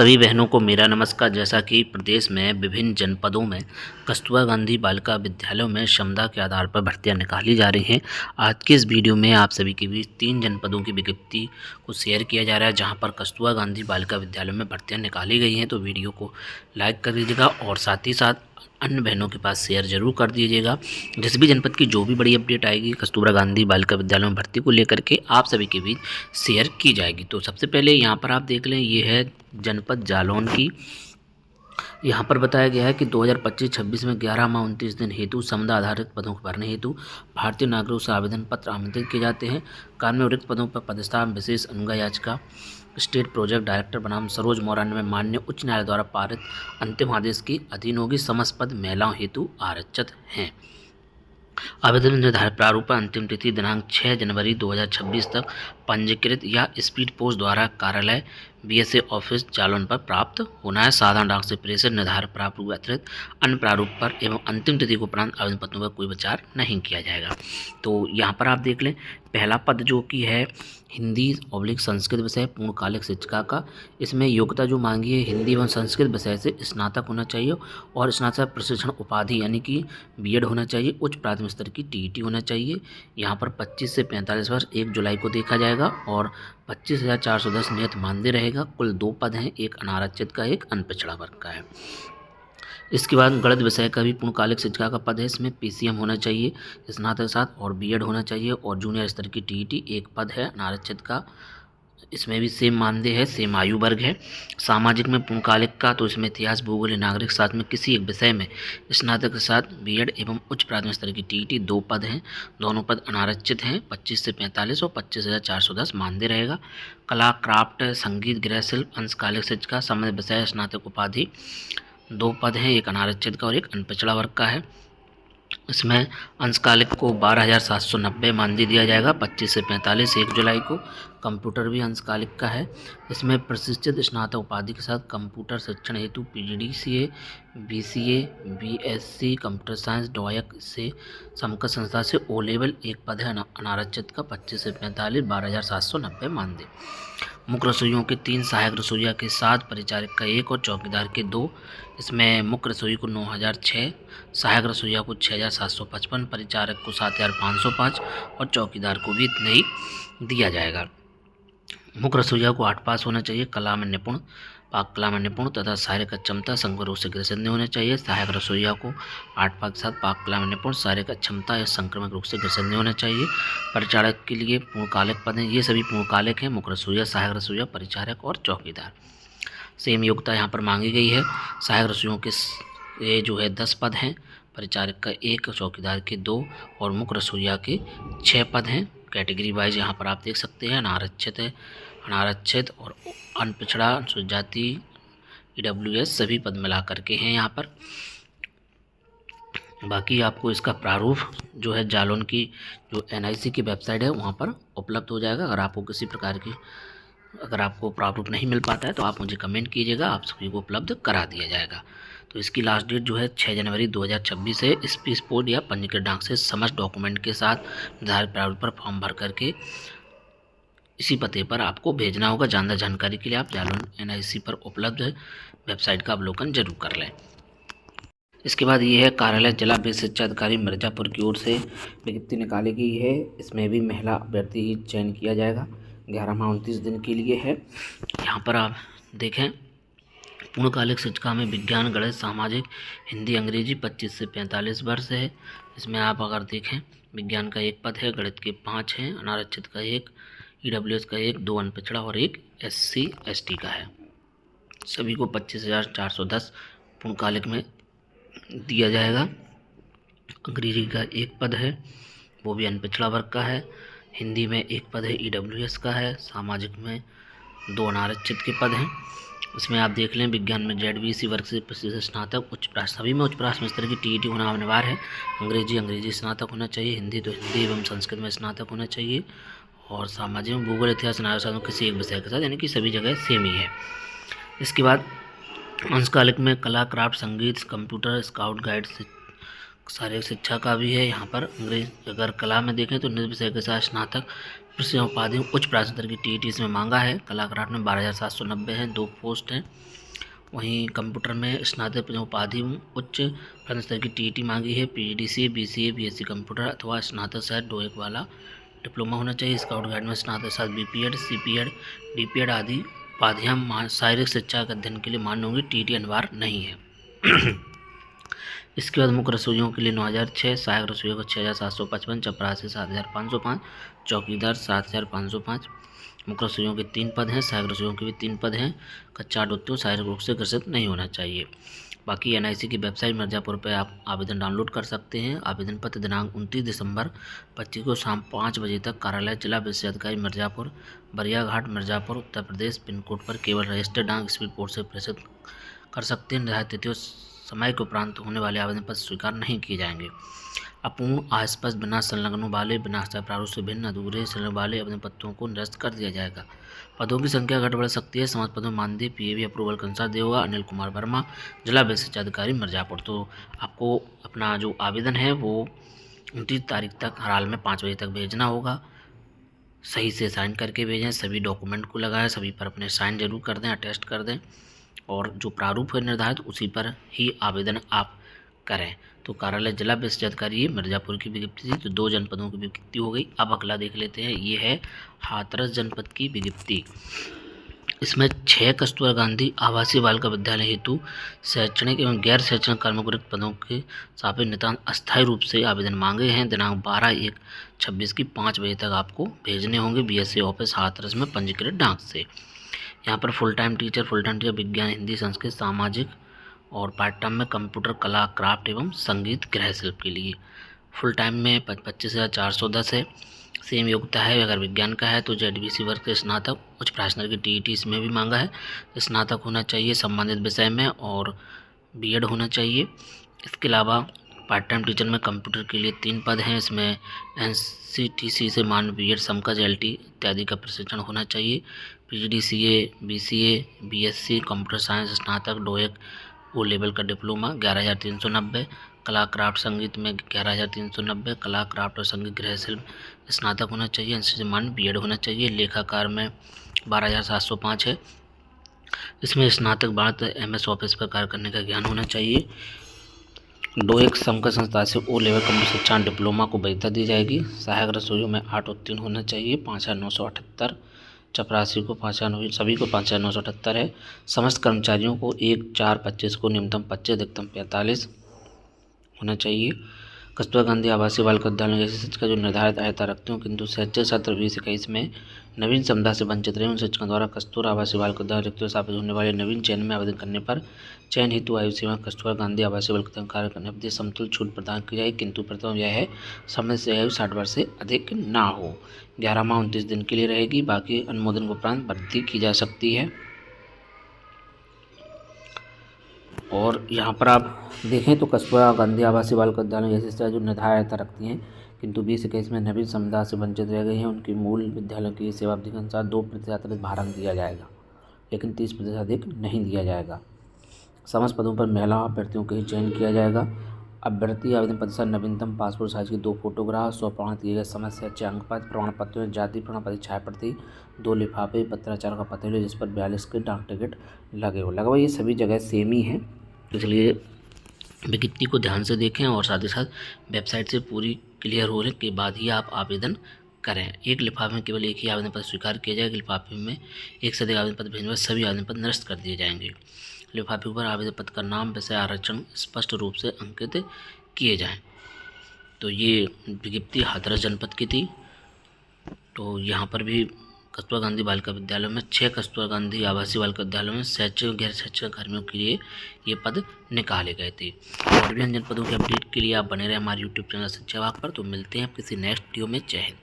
सभी बहनों को मेरा नमस्कार। जैसा कि प्रदेश में विभिन्न जनपदों में कस्तूरबा गांधी बालिका विद्यालयों में क्षमता के आधार पर भर्तियां निकाली जा रही हैं। आज के इस वीडियो में आप सभी के बीच 3 जनपदों की विज्ञप्ति को शेयर किया जा रहा है जहां पर कस्तूरबा गांधी बालिका विद्यालयों में भर्तियां निकाली गई हैं। तो वीडियो को लाइक कर दीजिएगा और साथ ही साथ अन्य बहनों के पास शेयर जरूर कर दीजिएगा। जिस भी जनपद की जो भी बड़ी अपडेट आएगी कस्तूरबा गांधी बालिका विद्यालय में भर्ती को लेकर के आप सभी के बीच शेयर की जाएगी। तो सबसे पहले यहाँ पर आप देख लें, ये है जनपद जालौन की। यहाँ पर बताया गया है कि 2025-26 में 11 माह 29 दिन हेतु समुदाय आधारित पदों को भरने हेतु भारतीय नागरिकों से आवेदन पत्र आमंत्रित किए जाते हैं। कार्य में रिक्त पदों पर पदस्थान विशेष अनुज्ञा याचिका स्टेट प्रोजेक्ट डायरेक्टर बनाम सरोज मौर्य में माननीय उच्च न्यायालय द्वारा पारित अंतिम आदेश के अधीन होगी। समस्त पद महिलाओं हेतु आरक्षित हैं। आवेदन निर्धारित प्रारूप पर अंतिम तिथि दिनांक 6 जनवरी 2026 तक पंजीकृत या स्पीड पोस्ट द्वारा कार्यालय बीएसए ऑफिस जालौन पर प्राप्त होना है। साधारण डाक से प्रेषित निर्धारित प्रारूप अतिरिक्त अन्य प्रारूप पर एवं अंतिम तिथि को उपरांत आवेदन पत्रों पर कोई विचार नहीं किया जाएगा। तो यहाँ पर आप देख लें, पहला पद जो कि है हिंदी/ संस्कृत विषय पूर्णकालिक शिक्षिका का। इसमें योग्यता जो मांगी है हिंदी एवं संस्कृत विषय से स्नातक होना चाहिए और स्नातक प्रशिक्षण उपाधि यानी कि बीएड होना चाहिए। उच्च प्राथमिक स्तर की टीईटी होना चाहिए। यहाँ पर 25 से 45 वर्ष 1 जुलाई को देखा जाएगा और 25,410 नियत मानदेय रहेगा। कुल 2 पद हैं, एक अनारक्षित का, एक अनपिछड़ा वर्ग का है। इसके बाद गणित विषय का भी पूर्णकालिक शिक्षिका का पद है। इसमें पीसीएम होना चाहिए स्नातक के साथ और बीएड होना चाहिए और जूनियर स्तर की टीईटी एक पद है अनारक्षित का। इसमें भी सेम मानदेय है, सेम आयु वर्ग है। सामाजिक में पूर्णकालिक का, तो इसमें इतिहास, भूगोल, नागरिक शास्त्र में किसी एक विषय में स्नातक के साथ बीएड एवं उच्च प्राथमिक स्तर की टीईटी 2 पद हैं। दोनों पद अनारक्षित हैं। 25 से 45 और 25,410 मानदेय रहेगा। कला, क्राफ्ट, संगीत, गृह शिल्प अंशकालिक शिक्षिका संबंधित विषय स्नातक उपाधि 2 पद हैं, एक अनारक्षित का और एक अनपिछड़ा वर्ग का है। इसमें अंशकालिक को 12,790 मानदेय दिया जाएगा। 25 से 45 1 जुलाई को। कंप्यूटर भी अंशकालिक का है। इसमें प्रशिक्षित स्नातक उपाधि के साथ कंप्यूटर शिक्षण हेतु PGDCA, BCA, BSc computer science डॉयक से समकक्ष संस्था से ओ लेवल 1 पद है अनारक्षित का। 25 से 45 12,790 मानदेय। मुख्य रसोइयों के 3, सहायक रसोइया के 7, परिचारक का 1 और चौकीदार के 2। इसमें मुख्य रसोई को 9,006, सहायक रसोइया को 6,755, परिचारक को 7,505 और चौकीदार को भी इतना ही दिया जाएगा। मुख्य रसोइया को 8 पास होना चाहिए। कला में निपुण, पाक कला में निपुण तथा शारीरिक अक्षमता संगरोध रोग से ग्रसित होना चाहिए। सहायक रसोइया को 8 पाक के साथ पाक कला में निपुण, शारीरिक अक्षमता या संक्रामक रोग से ग्रसित होना चाहिए। परिचारक के लिए पूर्णकालिक पद हैं, ये सभी पूर्णकालिक हैं। मुख्य रसोइया, सहायक रसोइया, परिचारक और चौकीदार। सेम योग्यता यहाँ पर मांगी गई है। सहायक रसोइयों के ये जो है 10 पद हैं, परिचारक का 1, चौकीदार के 2 और मुख्य रसोइया के 6 पद हैं। कैटेगरी वाइज यहाँ पर आप देख सकते हैं, अनारक्षित और अनपिछड़ा, अनुसूचित जाति, ईडब्ल्यूएस सभी पद मिला करके हैं यहाँ पर। बाकी आपको इसका प्रारूप जो है जालौन की जो एनआईसी की वेबसाइट है वहाँ पर उपलब्ध हो जाएगा। अगर आपको प्रारूप नहीं मिल पाता है तो आप मुझे कमेंट कीजिएगा, आप सभी को उपलब्ध करा दिया जाएगा। तो इसकी लास्ट डेट जो है 6 जनवरी 2026 है। स्पीड पोस्ट या पंजीकृत डाक से समस्त डॉक्यूमेंट के साथ निर्धारित प्रारूप पर फॉर्म भर करके इसी पते पर आपको भेजना होगा। ज़्यादा जानकारी के लिए आप जालौन एनआईसी पर उपलब्ध वेबसाइट का अवलोकन जरूर कर लें। इसके बाद ये है कार्यालय जिला विशेष शिक्षा अधिकारी मिर्ज़ापुर की ओर से विज्ञप्ति निकाली गई है। इसमें भी महिला अभ्यर्थी ही चयन किया जाएगा। 11 माह 29 दिन के लिए है। यहाँ पर आप देखें, पूर्णकालिक शिक्षिका में विज्ञान, गणित, सामाजिक, हिंदी, अंग्रेजी 25 से 45 वर्ष है। इसमें आप अगर देखें, विज्ञान का 1 पद है, गणित के 5 हैं, अनारक्षित का 1, ईडब्ल्यूएस का 1, 2 अनपिछड़ा और 1 SC ST का है। सभी को 25,410 पूर्णकालिक में दिया जाएगा। अंग्रेजी का 1 पद है, वो भी अनपिछड़ा वर्ग का है। हिंदी में 1 पद है, ईडब्ल्यूएस का है। सामाजिक में 2 अनारक्षित के पद हैं। इसमें आप देख लें, विज्ञान में ZBC वर्ग से प्रशिक्षित स्नातक, सभी में उच्च प्राथमिक स्तर की टीईटी होना अनिवार्य है। अंग्रेजी स्नातक होना चाहिए। हिंदी तो हिंदी एवं संस्कृत में स्नातक होना चाहिए और सामाजिक में भूगोल, इतिहास, नागरिक शास्त्र में किसी एक विषय के साथ, यानी कि सभी जगह सेम ही है। इसके बाद अंशकालिक में कला, क्राफ्ट, संगीत, कंप्यूटर, स्काउट गाइड से शारीरिक शिक्षा का भी है। यहाँ पर अगर कला में देखें तो निज विषय के साथ स्नातक, कृषि उपाधि उच्च प्राथमिक स्तर की टीईटी इसमें मांगा है। कला क्राफ्ट में 12,790 है, 2 पोस्ट हैं। वहीं कंप्यूटर में स्नातक उपाधि उच्च प्राथमिक स्तर की टीईटी मांगी है। पीजीडीसीए, बीसीए, बीएससी कंप्यूटर अथवा स्नातक शायद 2 वाला डिप्लोमा होना चाहिए। स्काउट गाइड में स्नातक साथ बीपीएड, सीपीएड, डीपीएड आदि उपाधियाँ शारीरिक शिक्षा के अध्ययन के लिए मान्य होंगी, टीईटी अनिवार्य नहीं है। इसके बाद मुख्य रसोइयों के लिए 9,006, सहायक रसोइयों को 6,755, चपरासी 7,505, चौकीदार 7,505। मुख्य रसोइयों के 3 पद हैं, सहायक रसोइयों के भी 3 पद हैं। कच्चा उद्योग शारीरिक रूप से ग्रसित नहीं होना चाहिए। बाकी एनआईसी की वेबसाइट मिर्ज़ापुर पर आप आवेदन डाउनलोड कर सकते हैं। आवेदन पत्र दिनांक 29 दिसंबर 25 को शाम 5 बजे तक कार्यालय जिला विशेष अधिकारी मिर्ज़ापुर, बरियाघाट, मिर्ज़ापुर, उत्तर प्रदेश पिन कोड पर केवल रजिस्टर्ड डाक स्पीड पोस्ट से प्रेषित कर सकते हैं। निर्धारित तिथियों समय के उपरांत होने वाले आवेदन पत्र स्वीकार नहीं किए जाएंगे। अपूर्ण, अस्पष्ट, बिना संलग्नों वाले, बिना हस्ताक्षर प्रारूप से भिन्न, अधूरे संलग्न वाले आवेदन पत्रों को निरस्त कर दिया जाएगा। पदों की संख्या घट बढ़ सकती है। समस्त पदों में मानदेय पीएबी अप्रूवल के अनुसार दिया होगा। अनिल कुमार वर्मा, जिला विशेष शिक्षा अधिकारी मिर्ज़ापुर। तो आपको अपना जो आवेदन है वो 29 तारीख तक हर हाल में 5 बजे तक भेजना होगा। सही से साइन करके भेजें, सभी डॉक्यूमेंट को लगाएं, सभी पर अपने साइन जरूर कर दें, अटेस्ट कर दें और जो प्रारूप है निर्धारित उसी पर ही आवेदन आप करें। तो कार्यालय जिला विशेष अधिकारी मिर्ज़ापुर की विज्ञप्ति थी। तो 2 जनपदों की विज्ञप्ति हो गई। अब अगला देख लेते हैं, ये है हाथरस जनपद की विज्ञप्ति। इसमें 6 कस्तूरबा गांधी आवासीय बालिका विद्यालय हेतु शैक्षणिक एवं गैर शैक्षणिक कर्मों रिक्त पदों के सापेक्ष नितांत अस्थायी रूप से आवेदन मांगे हैं। दिनांक 12/1/26 की 5 बजे तक आपको भेजने होंगे बीएससी ऑफिस हाथरस में पंजीकृत डाक से। यहाँ पर फुल टाइम टीचर विज्ञान, हिंदी, संस्कृत, सामाजिक और पार्ट टाइम में कंप्यूटर, कला, क्राफ्ट एवं संगीत, गृह शिल्प के लिए। फुल टाइम में 25,410 है। सेम योग्यता है। अगर विज्ञान का है तो जेडबीसी वर्ग के स्नातक, उच्च प्राथमिक की टीईटी इसमें भी मांगा है। स्नातक होना चाहिए संबंधित विषय में और बीएड होना चाहिए। इसके अलावा पार्ट टाइम टीचर में कंप्यूटर के लिए 3 पद हैं। इसमें एनसीटीसी से मान्य बीएड, समकक्ष एलटी इत्यादि का प्रशिक्षण होना चाहिए। PGDCA, BCA, BSc computer science स्नातक, डोएक ओ लेवल का डिप्लोमा 11,390। कला, क्राफ्ट, संगीत में 11,390। कला, क्राफ्ट और संगीत, गृह शिल्प स्नातक होना चाहिए। एनसीसी मान बीएड होना चाहिए। लेखाकार में 12,705 है। इसमें स्नातक बाद एमएस ऑफिस पर कार्य करने का ज्ञान होना चाहिए। डोएक समकक्ष संस्था से ओ लेवल कंप्यूटर शिक्षा डिप्लोमा को वैधता दी जाएगी। सहायक रसोइयों में 8 उत्तीर्ण होना चाहिए। 5,978। चपरासी को 5,900, सभी को 5,978 है। समस्त कर्मचारियों को 1/4/25 को न्यूनतम 25 अधिकतम 45 होना चाहिए। कस्तूरबा गांधी आवासीय बालिका विद्यालय ऐसी शिक्षिका जो निर्धारित आयता रखते हो किंतु शैक्षिक सत्र 2021 में नवीन समुदाय से वंचित रहे उन शिक्षकों द्वारा कस्तूरबा आवासीय बालिका विद्यालय रिक्तियों स्थापित होने वाले नवीन चयन में आवेदन करने पर चयन हेतु आयु सीमा कस्तूरबा गांधी आवासीय बालिका विद्यालय कार्य करने अवधि समतुल छूट प्रदान की जाए, किंतु प्रथम यह है समय से आयु 60 वर्ष से अधिक ना हो। 11 माह 29 दिन के लिए रहेगी। बाकी अनुमोदन के उपरांत भर्ती की जा सकती है। और यहाँ पर आप देखें तो कस्तूरबा गांधी आवासीय बालिका विद्यालय ऐसी संस्थाएं जो निर्धारित रखती हैं किंतु 2021 में नवीन समुदाय से वंचित रह गई हैं उनकी मूल विद्यालयों की सेवा अवधि के अनुसार 2% अतिरिक्त भारण दिया जाएगा, लेकिन 30% अधिक नहीं दिया जाएगा। समस्त पदों पर महिला अभ्यर्थियों का ही चयन किया जाएगा। अभ्यर्थी आवेदन पत्र नवीनतम पासपोर्ट साइज की 2 फोटोग्राफ, 100 प्रमाणित किए गए समय से अच्छे अंक पत्र, प्रमाण पत्र, जाति प्रमाण पत्र, छाया प्रति, 2 लिफाफे, पत्राचार का पत्र जिस पर 42 के डाक टिकट लगे हो। लगभग ये सभी जगह सेम ही हैं, इसलिए विज्ञप्ति को ध्यान से देखें और साथ ही साथ वेबसाइट से पूरी क्लियर होने के बाद ही आप आवेदन करें। एक लिफाफे में केवल एक ही आवेदन पत्र स्वीकार किया जाएगा। लिफाफे में एक से अधिक आवेदन पत्र भेजने पर सभी आवेदन पत्र निरस्त कर दिए जाएंगे। लिफाफे पर आवेदन पत्र का नाम, विषय, आरक्षण स्पष्ट रूप से अंकित किए जाएं। तो ये विज्ञप्ति हाथरस जनपद की थी। तो यहाँ पर भी कस्तूरबा गांधी बालिका विद्यालय में 6 कस्तूरबा गांधी आवासीय बालिका विद्यालयों में शैक्षिक गैर शैक्षिक कर्मियों के लिए ये पद निकाले गए थे। और भी जनपदों के अपडेट के लिए आप बने रहे हमारे यूट्यूब चैनल शिक्षा विभाग पर। तो मिलते हैं किसी नेक्स्ट वीडियो में। जय हिंद।